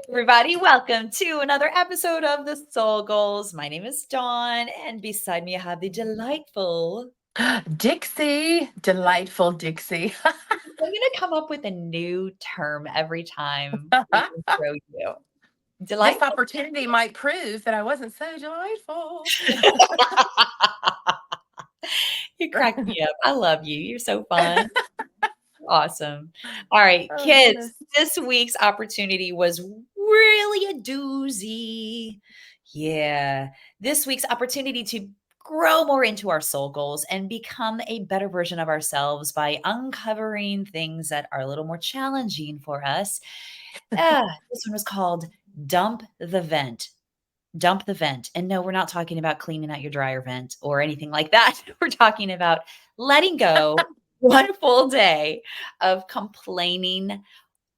Everybody, welcome to another episode of the Soul Goals. My name is Dawn, and beside me I have the delightful. Dixie, delightful Dixie. I'm gonna come up with a new term every time we intro you. This Delightful. opportunity might prove that I wasn't so delightful. You crack me up. I love you. You're so fun. Awesome. All right, Oh kids, goodness. this week's opportunity was really a doozy. Yeah, this week's opportunity to grow more into our soul goals and become a better version of ourselves by uncovering things that are a little more challenging for us. This one was called Dump the Vent. Dump the vent. And no, we're not talking about cleaning out your dryer vent or anything like that. We're talking about letting go one full day of complaining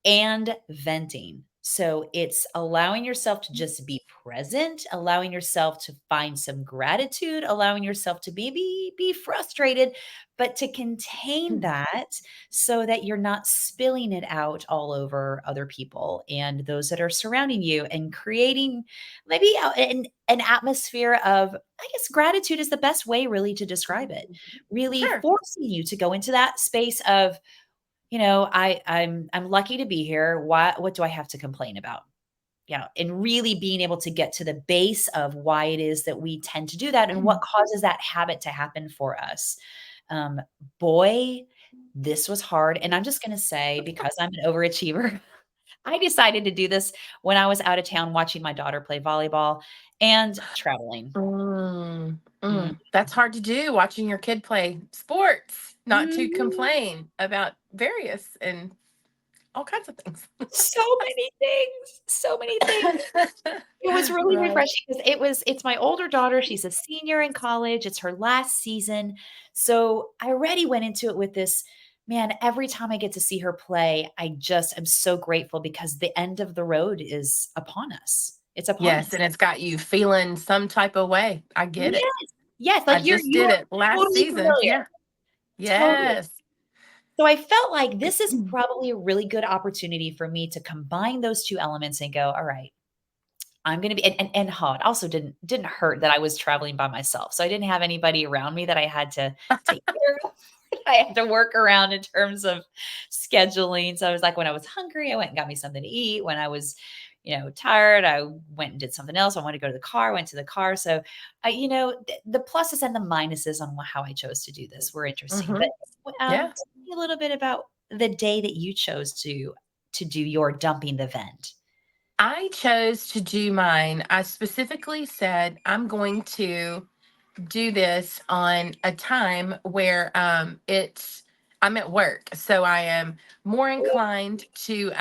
and venting. So it's allowing yourself to just be present, allowing yourself to find some gratitude, allowing yourself to be frustrated, but to contain that so that you're not spilling it out all over other people and those that are surrounding you and creating maybe an atmosphere of, I guess gratitude is the best way really to describe it. Really Sure. forcing you to go into that space of, I'm lucky to be here. What do I have to complain about? Yeah, and really being able to get to the base of why it is that we tend to do that and what causes that habit to happen for us. Um, Boy, this was hard. And I'm just going to say, because I'm an overachiever, I decided to do this when I was out of town watching my daughter play volleyball and traveling. Mm, That's hard to do, watching your kid play sports, not to mhm. complain about various and all kinds of things. So many things, so many things. It was really Right. refreshing because it's my older daughter, she's a senior in college, it's her last season, so I already went into it with this, man, every time I get to see her play, I just am so grateful because the end of the road is upon us. It's upon Yes, us. and it's got you feeling some type of way. I get it. Yes, yes, I like just you did are it last totally season. familiar, Yeah. totally. Yes. So I felt like this is probably a really good opportunity for me to combine those 2 elements and go, "All right, I'm gonna be," and oh, it also didn't hurt that I was traveling by myself. So I didn't have anybody around me that I had to take care of. I had to work around in terms of scheduling. So I was like, when I was hungry, I went and got me something to eat. When I was, tired, I went and did something else. I wanted to go to the car, went to the car. So the pluses and the minuses on how I chose to do this were interesting. Hmm. But Yeah. tell me a little bit about the day that you chose to do your dumping the vent. I chose to do mine. I specifically said I'm going to do this on a time where I'm at work. So I am more inclined to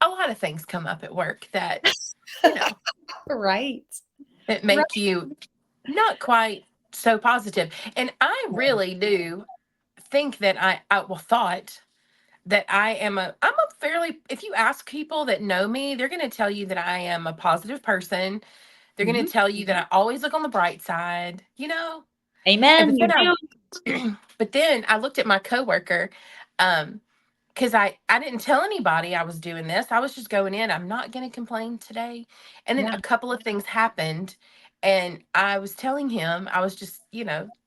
a lot of things come up at work that, you know, Right. that Right. make you not quite so positive. And I really do think that thought that I'm a fairly, if you ask people that know me, they're going to tell you that I am a positive person. They're going to Mhm. tell you that I always look on the bright side, you know? And Amen, but you then do. but then I looked at my coworker, um, because I didn't tell anybody I was doing this. I was just going in. I'm not going to complain today. And then Yeah. a couple of things happened, and I was telling him I was just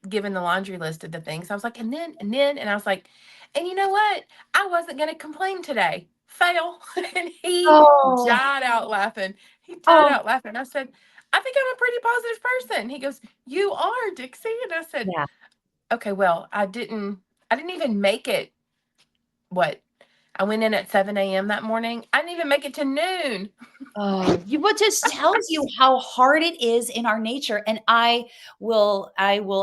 giving the laundry list of the things. I was like, and I was like, and you know what? I wasn't going to complain today. Fail. And he Oh, died out laughing. He died oh, out laughing. I said, I think I'm a pretty positive person. He goes, you are, Dixie. And I said, yeah. okay, well, I didn't even make it. What? I went in at 7 a.m. that morning. I didn't even make it to noon. Oh, what just tells you how hard it is in our nature, and I will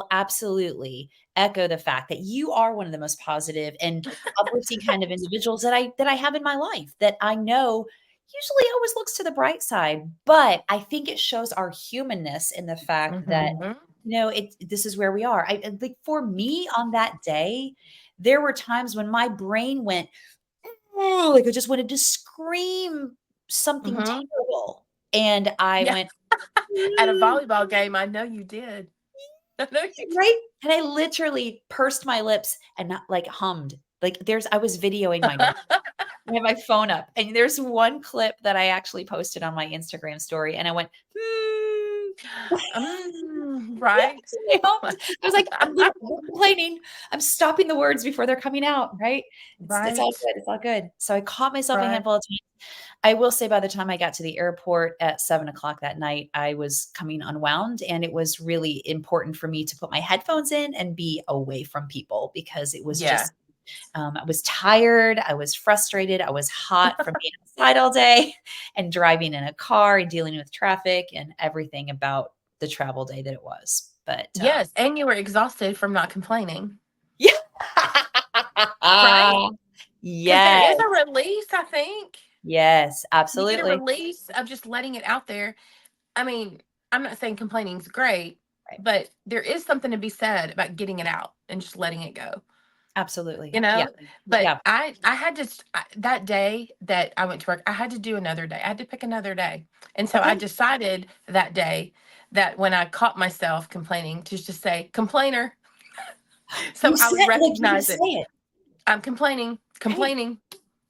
absolutely echo the fact that you are one of the most positive and uplifting kind of individuals that I have in my life, that I know usually always looks to the bright side, but I think it shows our humanness in the fact that, Mhm. this is where we are. Like, for me on that day, there were times when my brain went, "Oh," like I just wanted to scream something Mhm. terrible, and I Yeah. went, At a "Mm," volleyball game, I know you did. I know you right? And I literally pursed my lips and not like hummed. Like, I was videoing my day. did. I have my phone up, and there's one clip that I actually posted on my Instagram story, and I went, "Hmm." Right. Yes, I helped. I was like, "I'm literally not complaining. I'm stopping the words before they're coming out, right? It's all Right. good, it's all good." So I caught myself a Right. handful of times. I will say by the time I got to the airport at 7 o'clock that night, I was coming unwound, and it was really important for me to put my headphones in and be away from people because it was Yeah. just I was tired, I was frustrated, I was hot from being outside all day and driving in a car and dealing with traffic and everything about the travel day that it was. But, Yes. And you were exhausted from not complaining. yeah. Right. Because there Yes, is a release, I think. yes, You get a absolutely. release of just letting it out there. I mean, I'm not saying complaining's great, Right. but there is something to be said about getting it out and just letting it go. Absolutely. You Yeah, know, but yeah. I had to that day that I went to work, I had to do another day. I had to pick another day. And so I Okay. decided that day that when I caught myself complaining to just say complainer, so You I would said like, you recognize just it. say it. I'm complaining, Right. complaining,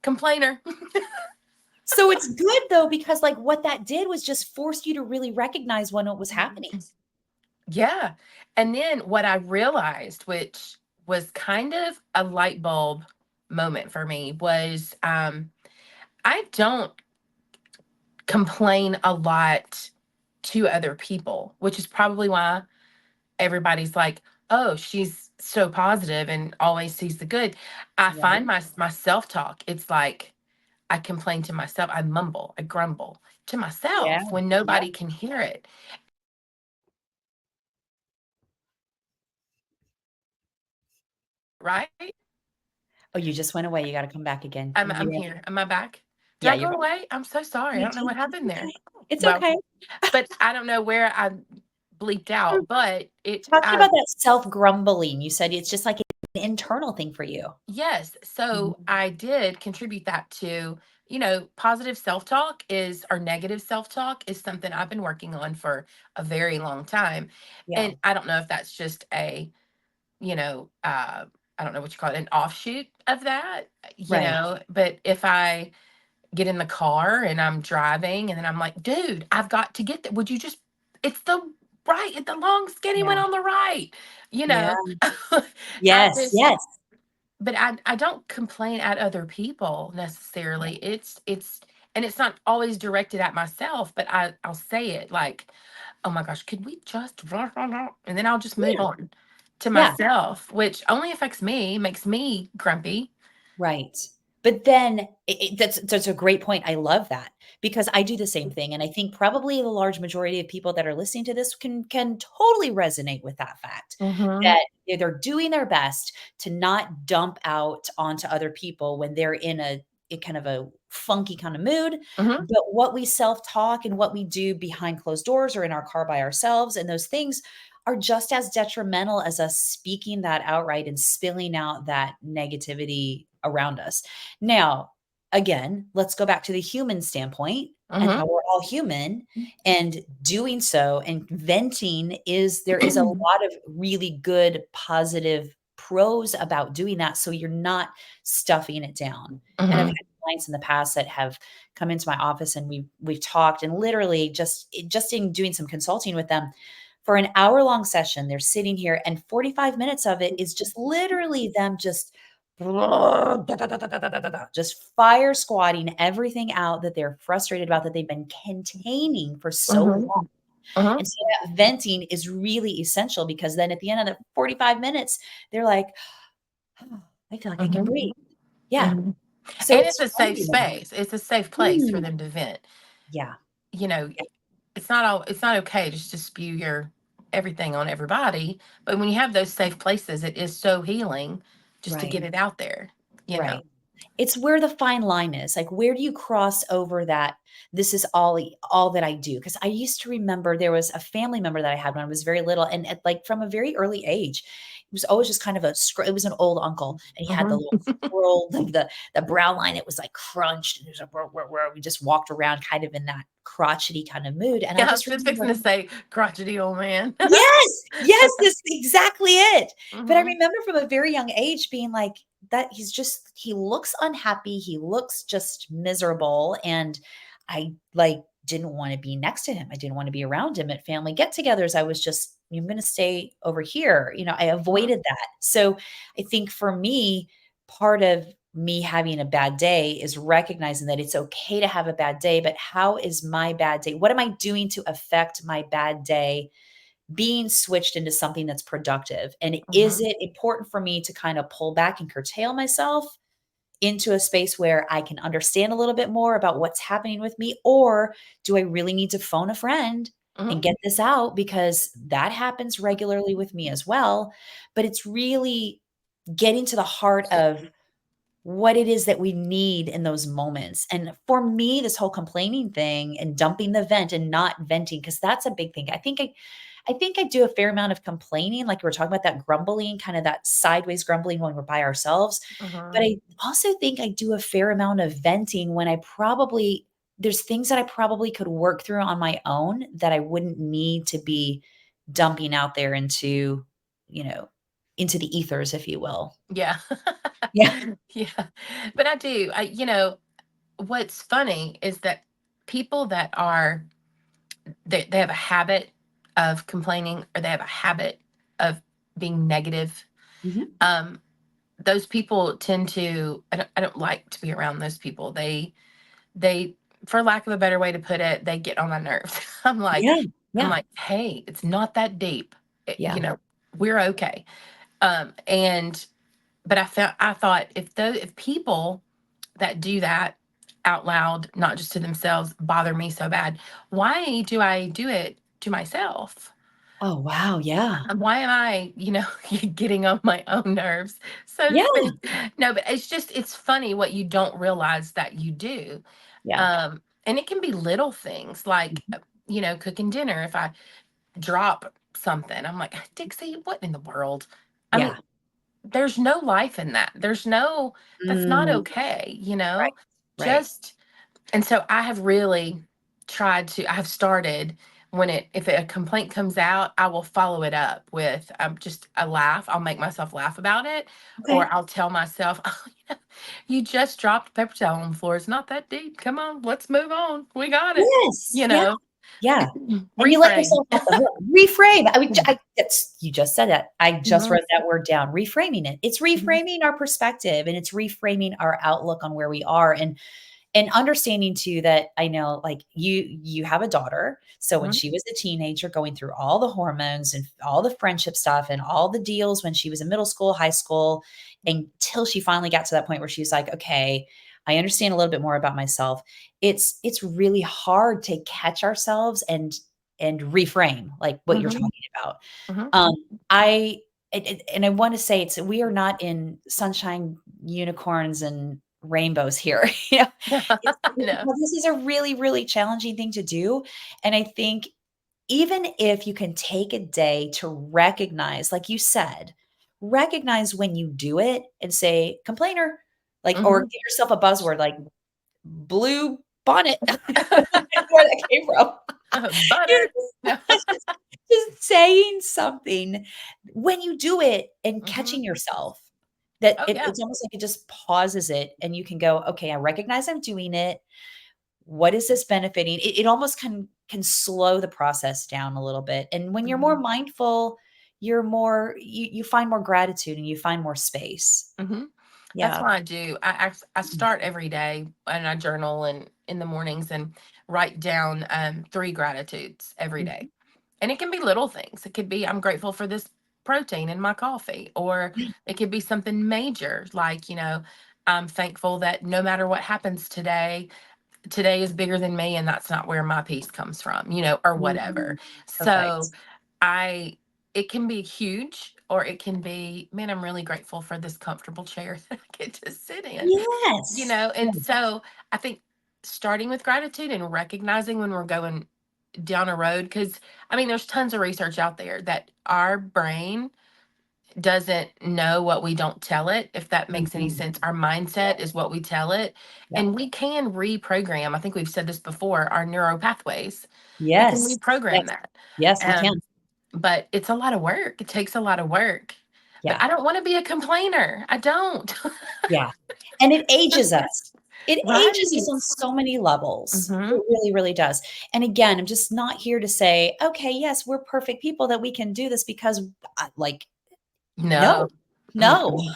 complainer. So it's good though, because like what that did was just force you to really recognize when it was happening. Yeah. And then what I realized, which was kind of a light bulb moment for me, was I don't complain a lot to other people, which is probably why everybody's like, "Oh, she's so positive and always sees the good." I Right? find my self-talk, it's like I complain to myself, I mumble, I grumble to Yeah. myself when Yeah. nobody can hear it, right? Oh, you just went away. You gotta come back again. I'm You're here. Am I back? Did yeah, I you're go back. away? I'm so sorry. I You don't know did. what happened It's there. okay. It's Well, okay. but I don't know where I bleeped We're out, but it talking I about that self-grumbling. You said it's just like an internal thing for you. yes, so Mhm. I did contribute that to, positive self-talk is or negative self-talk is something I've been working on for a very long time. Yeah. And I don't know if that's just I don't know what you call it, an offshoot of that, Right. but if I get in the car and I'm driving and then I'm like, dude, I've got to get there. Would you just, it's the long skinny one Yeah. on the right, you Yeah. know? I Yes, just, yes. but I don't complain at other people Yeah. necessarily. And it's not always directed at myself, but I'll say it like, oh my gosh, could we just, blah, blah, blah," and then I'll just move Yeah. on to Yeah. myself, which only affects me, makes me grumpy. Right. But then that's a great point. I love that because I do the same thing, and I think probably the large majority of people that are listening to this can totally resonate with that fact Mm-hmm. that they're doing their best to not dump out onto other people when they're in a kind of a funky kind of mood. Mm-hmm. But what we self-talk and what we do behind closed doors or in our car by ourselves and those things are just as detrimental as us speaking that outright and spilling out that negativity around us. Now, again, let's go back to the human standpoint and how we're all human, and doing so and venting is there is a Mm-hmm. lot of really good positive pros about doing that so you're not stuffing it down. And I've Mm-hmm. had clients in the past that have come into my office and we've talked and literally just in doing some consulting with them for an hour-long session, they're sitting here and 45 minutes of it is just literally them just fire squatting everything out that they're frustrated about that they've been containing for so long. Mm-hmm. Mm-hmm. And so that venting is really essential because then at the end of the 45 minutes, they're like, "Oh, I feel like I can Mm-hmm. breathe." Yeah. Mm-hmm. So And it's it's a safe finding that. space. It's a safe place for Mm, them to vent. yeah, You know, yeah, it's not okay just to spew your everything on everybody. But when you have those safe places, it is so healing just to right, get it out there, you know. right. It's where the fine line is. Like, where do you cross over that this is all that I do? Because I used to remember there was a family member that I had when I was very little, and like from a very early age, it was always just kind of it was an old uncle, and he had the little Mm-hmm. squirrel, like the brow line. It was like crunched, and it was like where we just walked around kind of in that crotchety kind of mood. And I Yeah, I was just just fixing remember to say crotchety old man. yes, yes, this exactly it. But I Hmm. remember from a very young age being like, that he looks unhappy, he looks just miserable, and I, like, didn't wanna be next to him, I didn't wanna be around him at family get-togethers, I was just, "I'm gonna stay over here," I Mhm. avoided that. So, I think for me, part of me having a bad day is recognizing that it's okay to have a bad day, but how is my bad day, what am I doing to affect my bad day being switched into something that's productive? And is Mhm. it important for me to kind of pull back and curtail myself into a space where I can understand a little bit more about what's happening with me? Or do I really need to phone a friend and Mhm. get this out? Because that happens regularly with me as well. But it's really getting to the heart of what it is that we need in those moments. And for me, this whole complaining thing and dumping the vent and not venting, because that's a big thing. I think I do a fair amount of complaining, like we were talking about that grumbling, kind of that sideways grumbling when we're by ourselves. But Mhm. I also think I do a fair amount of venting when I probably there's things that I probably could work through on my own that I wouldn't need to be dumping out there you know, into the ethers, if you will. Yeah. Yeah. Yeah. But I do. What's funny is that people that are they have a habit of complaining, or they have a habit of being negative. Mhm. Um, those people tend to, I don't like to be around those people. They, for lack of a better way to put it, they get on my nerves. Yeah. I'm Yeah. like, hey, it's not that deep. Yeah. We're okay. And but I thought, if people that do that out loud, not just to themselves, bother me so bad, why do I do it to myself? Oh, wow, yeah. Why am I, getting on my own nerves, so to Yeah, speak? No, but it's funny what you don't realize that you do. yeah. And it can be little things like, Mhm. cooking dinner. If I drop something, I'm like, Dixie, what in the world? I mean, Yeah. there's no life in that. That's not Mm, okay, right, right. Just, and so I have started, if a complaint comes out, I will follow it up with just a laugh. I'll make myself laugh about it, or Okay. I'll tell myself, oh, you just dropped a paper towel on the floor. It's not that deep. Come on, let's move on. We got it. Yes, You yeah, know, yeah, and you let reframe. yourself off the hook. Reframe. I that's you just said that. I just Mhm. wrote that word down, reframing it. It's Mhm. reframing our perspective, and it's reframing our outlook on where we are, and understanding too that I know, like, you have a daughter, so when Mhm. she was a teenager going through all the hormones and all the friendship stuff and all the deals when she was in middle school, high school, until she finally got to that point where she's like, "Okay, I understand a little bit more about myself." It's really hard to catch ourselves and reframe, like what you're Mhm. talking about. Mhm. Um, I and I wanna say we are not in sunshine, unicorns, and rainbows here, you know? It's No. this is a really, really challenging thing to do, and I think even if you can take a day to recognize, like you said, recognize when you do it and say, "Complainer," like, or Mhm. give yourself a buzzword like blue bonnet. Where that came from. You Butter. No. know, just saying something when you do it and Mhm. catching yourself that Oh, yeah. it's almost like it just pauses it and you can go, "Okay, I recognize I'm doing it. What is this benefiting?" It almost can slow the process down a little bit, and when you're more Mhm. mindful, you find more gratitude and you find more space. Mhm. That's Yeah. what I do. I Mhm. start every day, and I journal, and in the mornings, and write down 3 gratitudes every Mhm. day. And it can be little things. It could be, I'm grateful for this protein in my coffee, or Yeah. it could be something major, like, I'm thankful that no matter what happens today is bigger than me, and that's not where my peace comes from, or Mhm. whatever. So Perfect. I it can be huge, or it can be, man, I'm really grateful for this comfortable chair that I get to sit in. Yes. And Yes. so I think starting with gratitude and recognizing when we're going down a road, because I mean, there's tons of research out there that our brain doesn't know what we don't tell it, if that makes any Mhm. sense. Our mindset is what we tell it. Yep. And we can reprogram, I think we've said this before, our neural pathways. We can Yes. reprogram Yes. that. Yes, we can. But it's a lot of work. It takes a lot of work. But Yeah. I don't wanna be a complainer. I don't. Yeah. And it ages us. It ages us Right. on so many levels. It Mhm. really, really does. And again, I'm just not here to say, "Okay, yes, we're perfect people that we can do this," because, like, no, No. no, Mm-mm.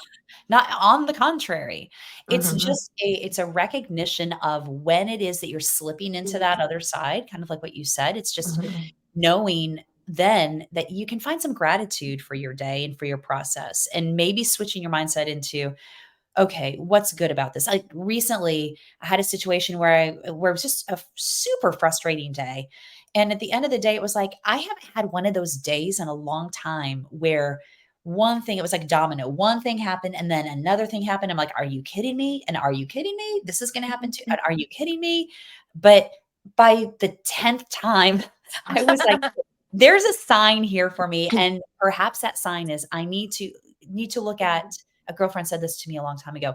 not on the contrary. It's Mhm. just it's a recognition of when it is that you're slipping into that other side, kind of like what you said. It's just Mhm. knowing then that you can find some gratitude for your day and for your process, and maybe switching your mindset into, okay, what's good about this? Like recently, I had a situation where it was just a super frustrating day. And at the end of the day, it was like, I haven't had one of those days in a long time where one thing, it was like domino. One thing happened and then another thing happened. I'm like, are you kidding me? And are you kidding me? This is going to happen too. And are you kidding me? But by the 10th time, I was like, there's a sign here for me. And perhaps that sign is I need to look at, a girlfriend said this to me a long time ago.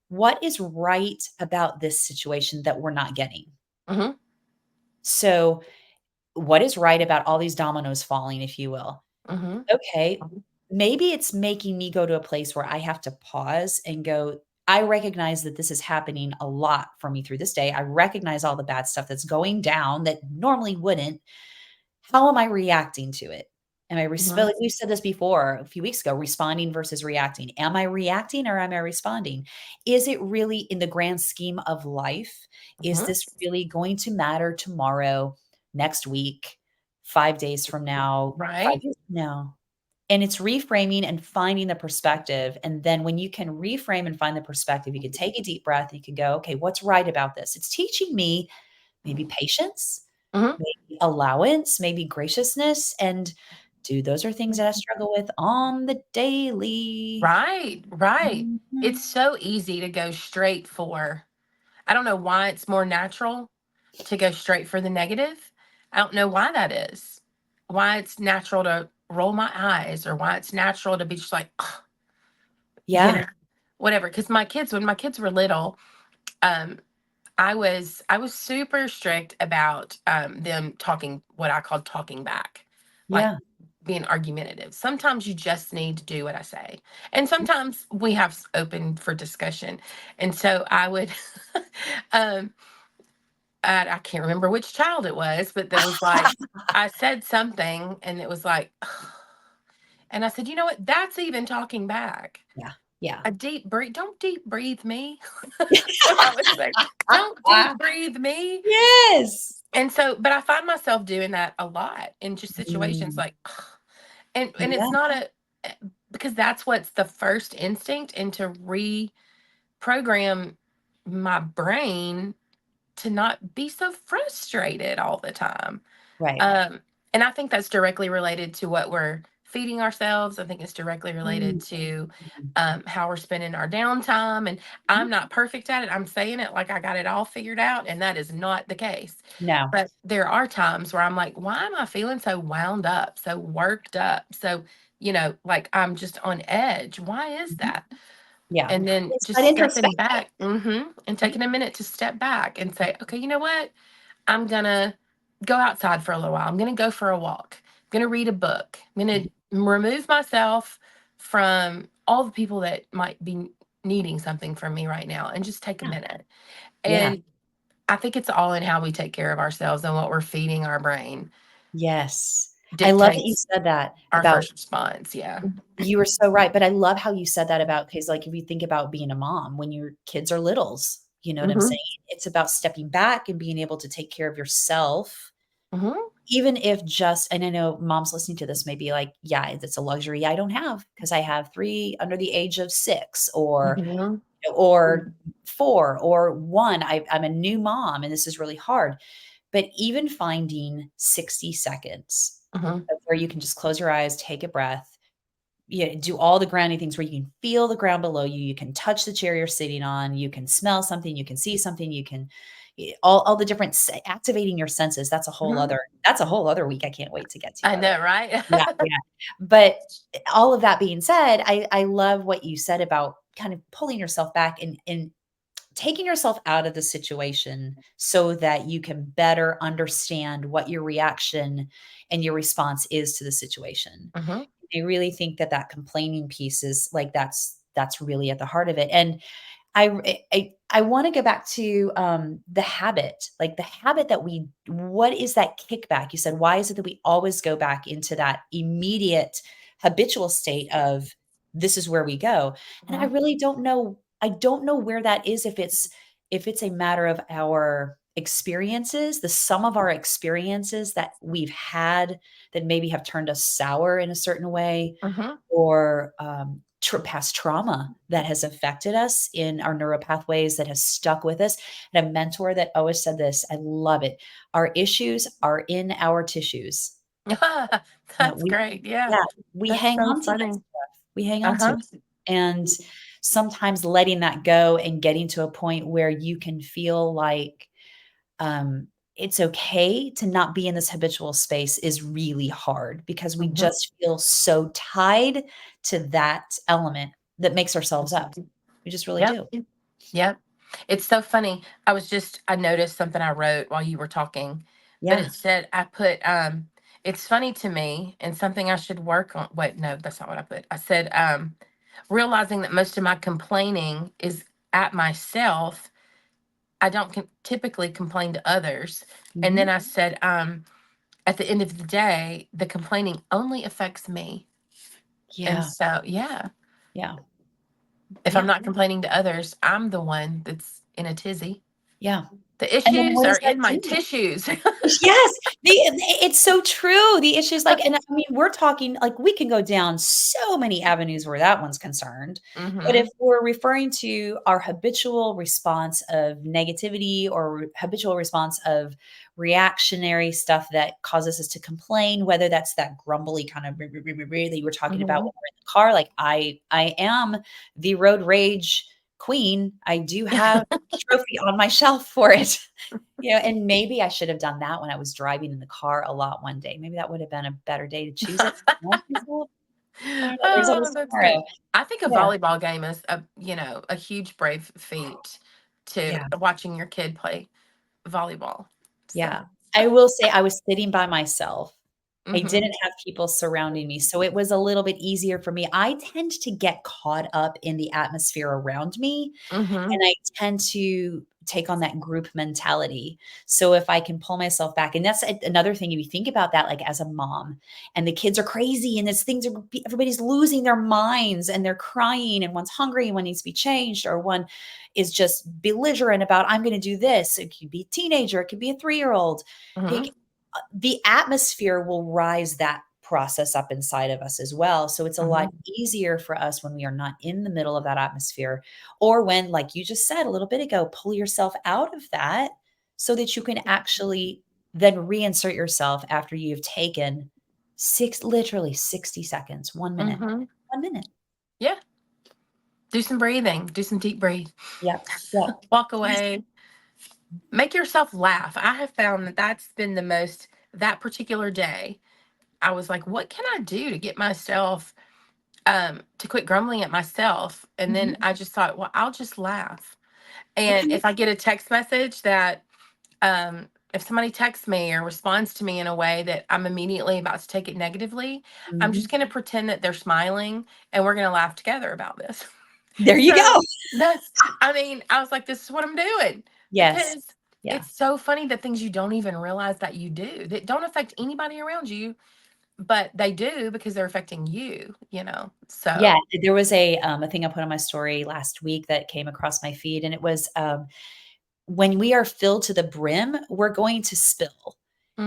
What is right about this situation that we're not getting? Mhm. So, what is right about all these dominoes falling, if you will? Mhm. Okay, maybe it's making me go to a place where I have to pause and go, I recognize that this is happening a lot for me through this day. I recognize all the bad stuff that's going down that normally wouldn't. How am I reacting to it? Am I Mhm. like we said this before a few weeks ago, responding versus reacting. Am I reacting or am I responding? Is it really in the grand scheme of life? Is Mhm. this really going to matter tomorrow, next week, 5 days from now, 5 Right? years from now? And it's reframing and finding the perspective. And then when you can reframe and find the perspective, you can take a deep breath. You can go, okay, what's right about this? It's teaching me maybe patience, Mhm. maybe allowance, maybe graciousness, and dude, those are things that I struggle with on the daily. Right, right. Mhm. It's so easy to go straight for I don't know why it's more natural to go straight for the negative. I don't know why that is. Why it's natural to roll my eyes or why it's natural to be just like, "Ugh," you Yeah, know, whatever. Because my kids, when my kids were little, um, I was super strict about them talking what I called talking back, like yeah. being argumentative. Sometimes you just need to do what I say, and sometimes we have open for discussion. And so I would, um, I can't remember which child it was, but there was like I said something, and it was like, and I said, you know what? That's even talking back. Yeah, yeah. A deep breathe. Don't deep breathe me. That's what I would say. Don't deep breathe me. Yes. And so, but I find myself doing that a lot in just situations Mm, like, and it's yeah, not a because that's what's the first instinct, and to reprogram my brain to not be so frustrated all the time. right. Um, and I think that's directly related to what we're feeding ourselves. I think it's directly Mm, related to mhm, how we're spending our downtime. And mhm. I'm not perfect at it. I'm saying it like I got it all figured out, and that is not the case. No. But there are times where I'm like, why am I feeling so wound up, so worked up, so, like I'm just on edge? Why is Mhm. that? Yeah. And then It's that just stepping introspection. back, and Mhm. taking a minute to step back and say, okay, you know what? I'm gonna go outside for a little while. I'm gonna go for a walk. I'm gonna read a book. I'm gonna remove myself from all the people that might be needing something from me right now and just take a Yeah, minute. yeah. And I think it's all in how we take care of ourselves and what we're feeding our brain Yes. I love that you dictates said that our about first response. Yeah. you were so right, but I love how you said that about because, like, if you think about being a mom when your kids are littles, you know what I'm Hmm. saying? It's about stepping back and being able to take care of yourself, Hmm. even if just and I know moms listening to this may be like, "Yeah, it's a luxury I don't have because I have 3 under the age of 6 Hmm. or 4 or 1. I'm a new mom, and this is really hard." But even finding 60 seconds Hmm. of where you can just close your eyes, take a breath, yeah, do all the grounding things where you can feel the ground below you, you can touch the chair you're sitting on, you can smell something, you can see something, you can all the different activating your senses. Hmm. That's a whole other week I can't wait to get to, I by the way. know, right? Yeah, yeah. But all of that being said, I love what you said about kind of pulling yourself back and taking yourself out of the situation so that you can better understand what your reaction and your response is to the situation. Hmm. I really think that that complaining piece is like that's really at the heart of it. And I wanna go back to, the habit, like, the habit that we what is that kickback? You said, "Why is it that we always go back into that immediate habitual state of this is where we go?" And I Mhm. really don't know where that is, if it's a matter of our experiences, the sum of our experiences that we've had that maybe have turned us sour in a certain way, Mhm. or past trauma that has affected us in our neural pathways that has stuck with us. And a mentor that always said this, I love it. Our issues are in our tissues. Yeah, That's great. Yeah. yeah, we That's hang so on to that funny. stuff. We hang on to Uh-huh. it. And sometimes letting that go and getting to a point where you can feel like um, it's okay to not be in this habitual space is really hard because we Mhm. just feel so tied to that element that makes ourselves up. We just really Yep. do. Yep. It's so funny. I noticed something I wrote while you were talking, but Yeah. it said I put it's funny to me and something I should work on. Wait, no, that's not what I put. I said realizing that most of my complaining is at myself. I don't typically complain to others. And then Mhm. I said at the end of the day, the complaining only affects me. And Yeah. so, yeah, Yeah. if I'm Yeah. not complaining to others, I'm the one that's in a tizzy. Yeah. The And then issues what are does that in my do? tissues. Yes, it's so true. The issues like and I mean, we're talking like we can go down so many avenues where that one's concerned. But if Mhm. we're referring to our habitual response of negativity or habitual response of reactionary stuff that causes us to complain, whether that's that grumbly kind of that you were talking about when Mhm. we're in the car, like I am the road rage queen. I do have a trophy on my shelf for it. And maybe I should have done that when I was driving in the car a lot one day. Maybe that would have been a better day to choose it. I don't know, there's always Oh, that's tomorrow. great. I think a Yeah, volleyball game is a huge brave feat to yeah, watching your kid play volleyball. yeah. So, I will say I was sitting by myself. I mhm. didn't have people surrounding me, so it was a little bit easier for me. I tend to get caught up in the atmosphere around me. Mhm. And I tend to take on that group mentality. So if I can pull myself back, and that's another thing, if you think about that, like as a mom, and the kids are crazy, and this things are everybody's losing their minds, and they're crying, and one's hungry, and one needs to be changed, or one is just belligerent about I'm going to do this. It could be a teenager, it could be a 3-year old. Mhm. The atmosphere will rise that process up inside of us as well. So it's a lot Mhm. easier for us when we are not in the middle of that atmosphere, or when, like you just said a little bit ago, pull yourself out of that so that you can actually then reinsert yourself after you've taken literally 60 seconds, 1 minute, Mhm. 1 minute. Yeah. Do some breathing. Do some deep breathe. Yep. Yep. Walk Yes. away. Make yourself laugh. I have found that that's been the most that particular day. I was like, what can I do to get myself to quit grumbling at myself? And then Mhm. I just thought, well, I'll just laugh. And Okay. if I get a text message that if somebody texts me or responds to me in a way that I'm immediately about to take it negatively, I'm just Mhm. going to pretend that they're smiling and we're going to laugh together about this. There you So go. that's, I mean, I was like, this is what I'm doing Yes. because Yeah. it's so funny that things you don't even realize that you do that don't affect anybody around you, but they do because they're affecting you. Yeah, So, there was a thing I put on my story last week that came across my feed, and it was, when we are filled to the brim, we're going to spill.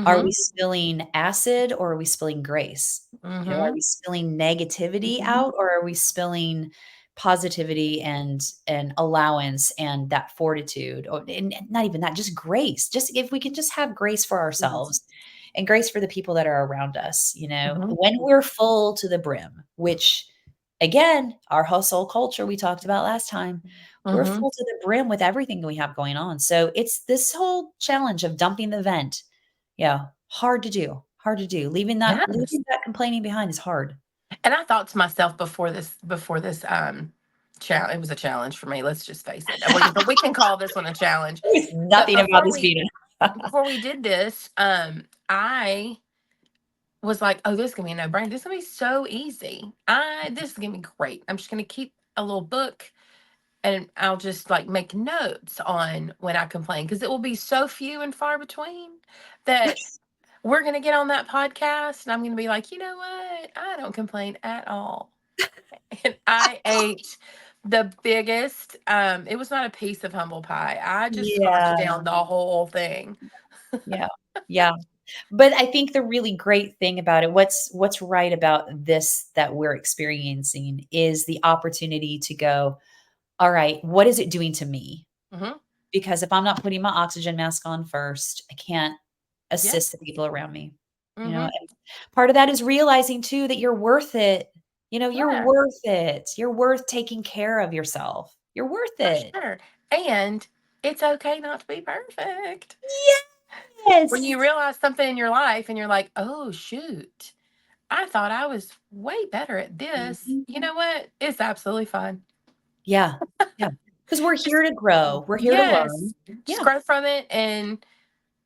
Are we mm-hmm, spilling acid or are we spilling grace? Are mm-hmm, we spilling negativity out or are we spilling positivity and allowance and that fortitude? Or and not even that, just grace. Just if we can just have grace for ourselves and grace for the people that are around us, mm-hmm, when we're full to the brim, which again, our hustle culture we talked about last time, we're mm-hmm. full to the brim with everything we have going on. So it's this whole challenge of dumping the vent. Yeah, hard to do, hard to do. Yes. Leaving that complaining behind is hard. And I thought to myself before this challenge, it was a challenge for me. Let's just face it. We can call this one a challenge. There's But nothing about this being before we did this, I was like, "Oh, this is gonna be a no-brainer. This is gonna be so easy. This is gonna be great. I'm just gonna keep a little book and I'll just like make notes on when I complain because it will be so few and far between that we're gonna get on that podcast and I'm gonna be like, you know what? I don't complain at all." And I ate the biggest, it was not a piece of humble pie. I just Yeah, scarfed down the whole thing. yeah, yeah. But I think the really great thing about it, what's right about this that we're experiencing is the opportunity to go, "All right, what is it doing to me?" Hmm. Because if I'm not putting my oxygen mask on first, I can't Yeah. assist the people around me, Hmm. and part of that is realizing too that you're worth it. You're Yeah, worth it. You're worth taking care of yourself. You're worth for it. sure. And it's okay not to be perfect. When Yes. you realize something in your life and you're like, oh, shoot, I thought I was way better at this. You Mhm. know what? It's absolutely fine. Yeah, yeah. Because 'Cause we're Just, here to grow. We're here to yes, learn. just Yeah, grow from it. And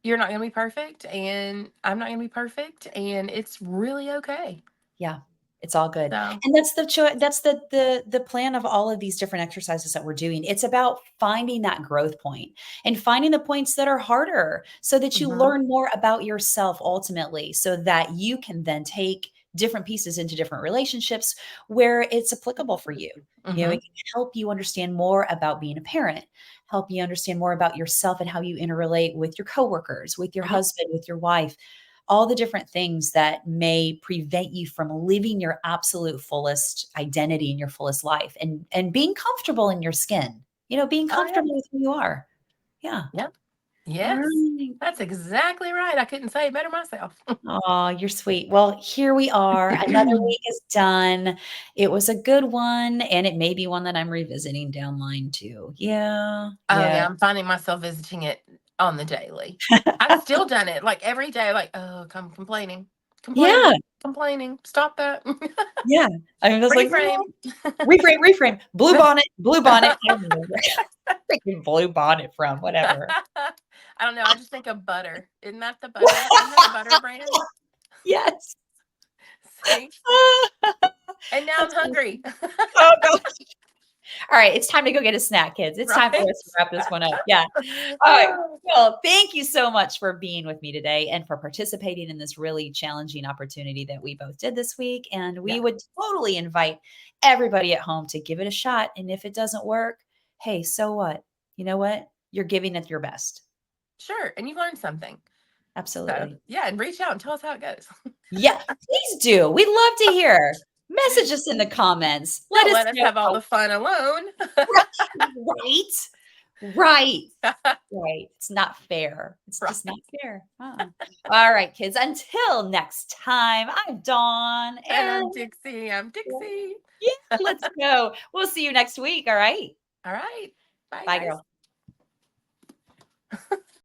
you're not going to be perfect. And I'm not going to be perfect. And it's really okay. yeah. It's all good. So, And that's the plan of all of these different exercises that we're doing. It's about finding that growth point and finding the points that are harder so that you mhm, learn more about yourself ultimately, so that you can then take different pieces into different relationships where it's applicable for you. It mhm, can help you understand more about being a parent, help you understand more about yourself and how you interrelate with your coworkers, with your mhm, husband, with your wife, all the different things that may prevent you from living your absolute fullest identity and your fullest life and being comfortable in your skin, being oh, yeah. comfortable with who you are. Yeah. Yep. All Yes. right. That's exactly right. I couldn't say it better myself. Aw, you're sweet. Well, here we are. Another week is done. It was a good one, and it may be one that I'm revisiting down line too. Yeah. Oh, Yeah. yeah, I'm finding myself visiting it on the daily. I've still done it, like, every day, like, "Oh, I'm complaining, Yeah. complaining, complaining. Stop that." Yeah. I was like, Reframe. reframe, reframe. Blue bonnet, blue bonnet. I don't know where freaking blue bonnet from, whatever. I don't know, I just think of butter. Isn't that the butter? Isn't that a butter brand? Yes. See? And now I'm That's funny. hungry. Oh, gosh. All right, it's time to go get a snack, kids. It's time for Right? us to wrap this one up. Yeah. All right. Well, thank you so much for being with me today and for participating in this really challenging opportunity that we both did this week. And we Yeah, would totally invite everybody at home to give it a shot. And if it doesn't work, hey, so what? You know what? You're giving it your best. sure, and you learned something. So, Absolutely. yeah, and reach out and tell us how it goes. Yeah, please do. We'd love to hear. Message us in the comments. Let Don't us let us know have all how the fun alone. right. Right. Right. It's not fair. It's just not Right. fair. All right, kids. Until next time, I'm Dawn, And I'm and Dixie. I'm Dixie. yeah, let's go. We'll see you next week. All right. All right. Bye, Bye, guys. girl.